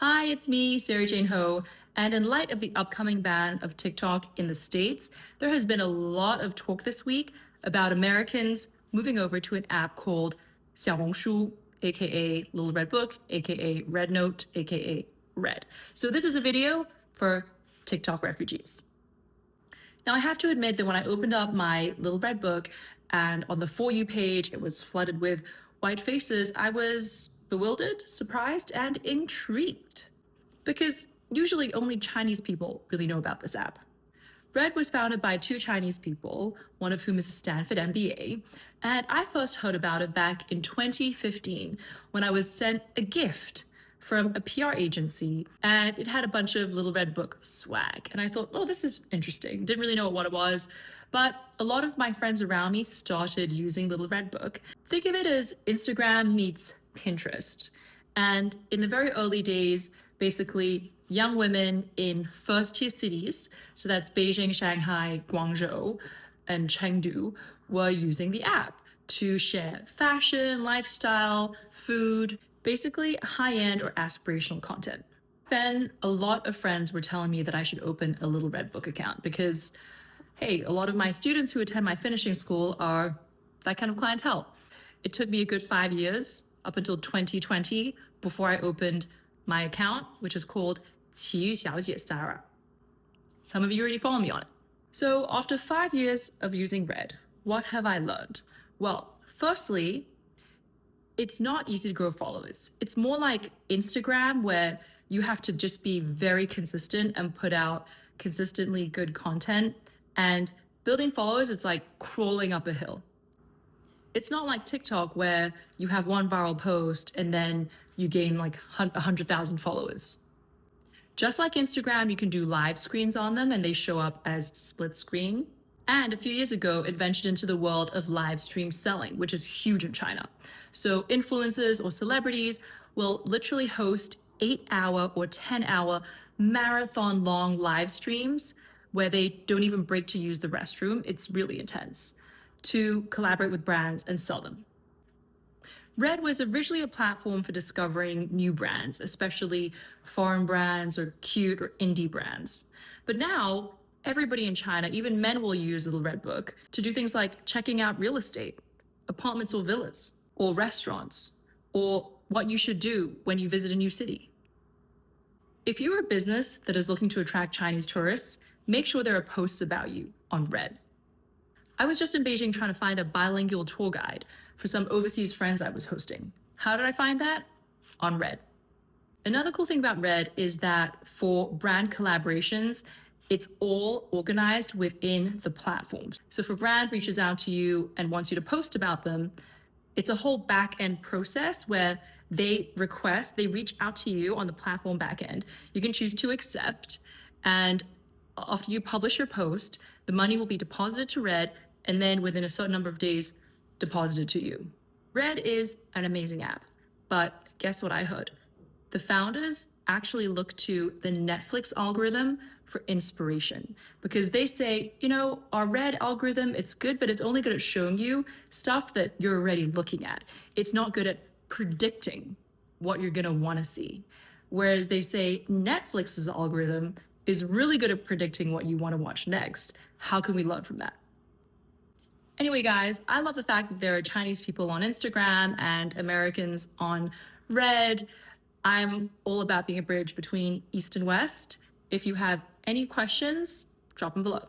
Hi, it's me, Sara Jane Ho, and in light of the upcoming ban of TikTok in the States, there has been a lot of talk this week about Americans moving over to an app called 小红书, aka Little Red Book, aka Red Note, aka Red. So this is a video for TikTok refugees. Now I have to admit that when I opened up my Little Red Book and on the For You page it was flooded with white faces, I was bewildered, surprised, and intrigued. Because usually only Chinese people really know about this app. Red was founded by two Chinese people, one of whom is a Stanford MBA, and I first heard about it back in 2015 when I was sent a gift from a PR agency, and it had a bunch of Little Red Book swag. And I thought, oh, this is interesting. Didn't really know what it was, but a lot of my friends around me started using Little Red Book. Think of it as Instagram meets Pinterest. And in the very early days, basically, young women in first-tier cities, so that's Beijing, Shanghai, Guangzhou, and Chengdu, were using the app to share fashion, lifestyle, food, basically high-end or aspirational content. Then a lot of friends were telling me that I should open a Little Red Book account because, hey, a lot of my students who attend my finishing school are that kind of clientele. It took me a good 5 years, up until 2020, before I opened my account, which is called 奇遇小姐 Sara. Some of you already follow me on it. So after 5 years of using Red, what have I learned? Well, firstly, it's not easy to grow followers. It's more like Instagram, where you have to just be very consistent and put out consistently good content. And building followers, it's like crawling up a hill. It's not like TikTok where you have one viral post and then you gain like 100,000 followers. Just like Instagram, you can do live screens on them and they show up as split screen. And a few years ago, it ventured into the world of live stream selling, which is huge in China. So influencers or celebrities will literally host 8-hour or 10-hour marathon long live streams where they don't even break to use the restroom. It's really intense, to collaborate with brands and sell them. Red was originally a platform for discovering new brands, especially foreign brands or cute or indie brands. But now, everybody in China, even men, will use Little Red Book to do things like checking out real estate, apartments or villas, or restaurants, or what you should do when you visit a new city. If you're a business that is looking to attract Chinese tourists, make sure there are posts about you on Red. I was just in Beijing trying to find a bilingual tour guide for some overseas friends I was hosting. How did I find that? On Red. Another cool thing about Red is that for brand collaborations, it's all organized within the platforms. So if a brand reaches out to you and wants you to post about them, it's a whole back-end process where they reach out to you on the platform back-end. You can choose to accept, and after you publish your post, the money will be deposited to Red, and then within a certain number of days, deposited to you. Red is an amazing app, but guess what I heard? The founders actually look to the Netflix algorithm for inspiration because they say, our Red algorithm, it's good, but it's only good at showing you stuff that you're already looking at. It's not good at predicting what you're gonna wanna see. Whereas they say Netflix's algorithm is really good at predicting what you wanna watch next. How can we learn from that? Anyway, guys, I love the fact that there are Chinese people on Instagram and Americans on Red. I'm all about being a bridge between East and West. If you have any questions, drop them below.